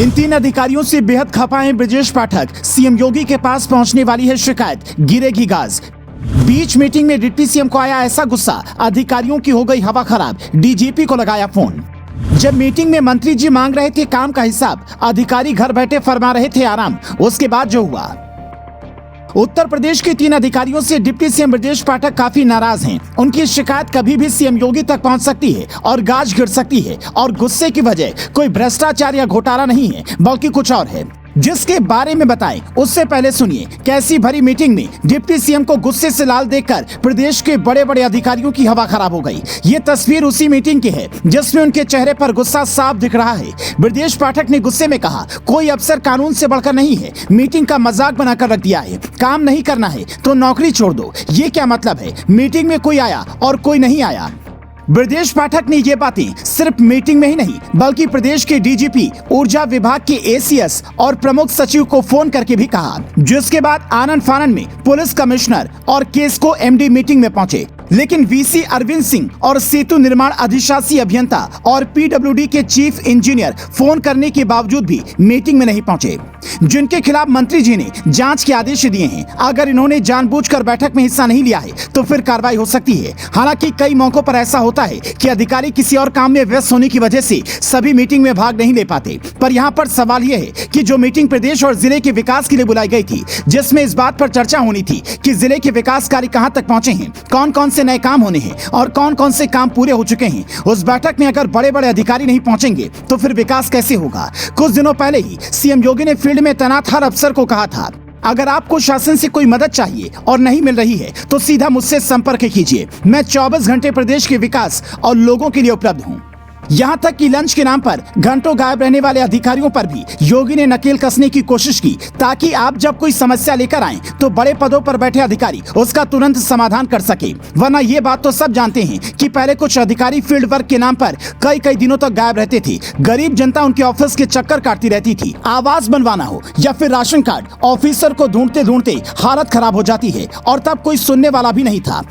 इन 3 अधिकारियों से बेहद खफा हैं ब्रजेश पाठक। सीएम योगी के पास पहुंचने वाली है शिकायत, गिरेगी गाज। बीच मीटिंग में डिप्टी सीएम को आया ऐसा गुस्सा, अधिकारियों की हो गई हवा खराब, डीजीपी को लगाया फोन। जब मीटिंग में मंत्री जी मांग रहे थे काम का हिसाब, अधिकारी घर बैठे फरमा रहे थे आराम। उसके बाद जो हुआ, उत्तर प्रदेश के 3 अधिकारियों से डिप्टी सीएम ब्रजेश पाठक काफी नाराज हैं। उनकी शिकायत कभी भी सीएम योगी तक पहुंच सकती है और गाज गिर सकती है। और गुस्से की वजह कोई भ्रष्टाचार या घोटाला नहीं है, बल्कि कुछ और है, जिसके बारे में बताएं। उससे पहले सुनिए कैसी भरी मीटिंग में डिप्टी सीएम को गुस्से से लाल देखकर प्रदेश के बड़े बड़े अधिकारियों की हवा खराब हो गई। ये तस्वीर उसी मीटिंग की है जिसमें उनके चेहरे पर गुस्सा साफ दिख रहा है। ब्रजेश पाठक ने गुस्से में कहा, कोई अफसर कानून से बढ़कर नहीं है, मीटिंग का मजाक बनाकर रख दिया है। काम नहीं करना है तो नौकरी छोड़ दो। ये क्या मतलब है? मीटिंग में कोई आया और कोई नहीं आया। ब्रजेश पाठक ने ये बातें सिर्फ मीटिंग में ही नहीं, बल्कि प्रदेश के डीजीपी, ऊर्जा विभाग के एसीएस और प्रमुख सचिव को फोन करके भी कहा, जिसके बाद आनन फानन में पुलिस कमिश्नर और केसको एमडी मीटिंग में पहुंचे। लेकिन वीसी अरविंद सिंह और सेतु निर्माण अधिशासी अभियंता और पीडब्ल्यूडी के चीफ इंजीनियर फोन करने के बावजूद भी मीटिंग में नहीं पहुंचे, जिनके खिलाफ मंत्री जी ने जांच के आदेश दिए हैं। अगर इन्होंने जानबूझकर बैठक में हिस्सा नहीं लिया है तो फिर कार्रवाई हो सकती है। हालांकि कई मौकों पर ऐसा होता है कि अधिकारी किसी और काम में व्यस्त होने की वजह से सभी मीटिंग में भाग नहीं ले पाते। पर यहाँ पर सवाल यह है कि जो मीटिंग प्रदेश और जिले के विकास के लिए बुलाई गई थी, जिसमें इस बात पर चर्चा होनी थी कि जिले के विकास कार्य कहाँ तक पहुंचे हैं, कौन कौन से नए काम होने हैं और कौन कौन से काम पूरे हो चुके हैं, उस बैठक में अगर बड़े बड़े अधिकारी नहीं पहुंचेंगे तो फिर विकास कैसे होगा? कुछ दिनों पहले ही सीएम योगी ने फील्ड में तैनात हर अफसर को कहा था, अगर आपको शासन से कोई मदद चाहिए और नहीं मिल रही है तो सीधा मुझसे संपर्क कीजिए। मैं 24 घंटे प्रदेश के विकास और लोगों के लिए उपलब्ध हूँ। यहाँ तक कि लंच के नाम पर घंटों गायब रहने वाले अधिकारियों पर भी योगी ने नकेल कसने की कोशिश की, ताकि आप जब कोई समस्या लेकर आएं तो बड़े पदों पर बैठे अधिकारी उसका तुरंत समाधान कर सके। वरना ये बात तो सब जानते हैं कि पहले कुछ अधिकारी फील्ड वर्क के नाम पर कई दिनों तक गायब रहते थे। गरीब जनता उनके ऑफिस के चक्कर काटती रहती थी। आवास बनवाना हो या फिर राशन कार्ड, ऑफिसर को ढूंढते ढूंढते हालत खराब हो जाती है और तब कोई सुनने वाला भी नहीं था।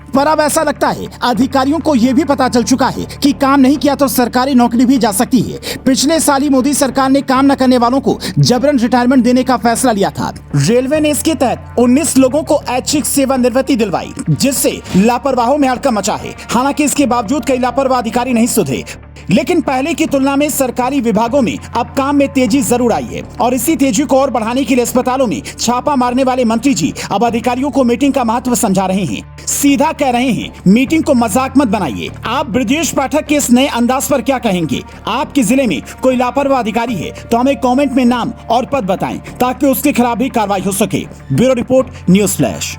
पर अब ऐसा लगता है अधिकारियों को यह भी पता चल चुका है कि काम नहीं किया तो सरकारी नौकरी भी जा सकती है। पिछले साल ही मोदी सरकार ने काम न करने वालों को जबरन रिटायरमेंट देने का फैसला लिया था। रेलवे ने इसके तहत 19 लोगों को ऐच्छिक सेवानिवृत्ति दिलवाई, जिससे लापरवाहों में हड़कंप मचा है। हालांकि इसके बावजूद कई लापरवाह अधिकारी नहीं सुधरे, लेकिन पहले की तुलना में सरकारी विभागों में अब काम में तेजी जरूर आई है। और इसी तेजी को और बढ़ाने के लिए अस्पतालों में छापा मारने वाले मंत्री जी अब अधिकारियों को मीटिंग का महत्व समझा रहे हैं। सीधा कह रहे हैं, मीटिंग को मजाक मत बनाइए। आप ब्रजेश पाठक के इस नए अंदाज पर क्या कहेंगे? आपके जिले में कोई लापरवाह अधिकारी है तो हमें कमेंट में नाम और पद बताएं, ताकि उसके खिलाफ भी कार्रवाई हो सके। Bureau report, news flash.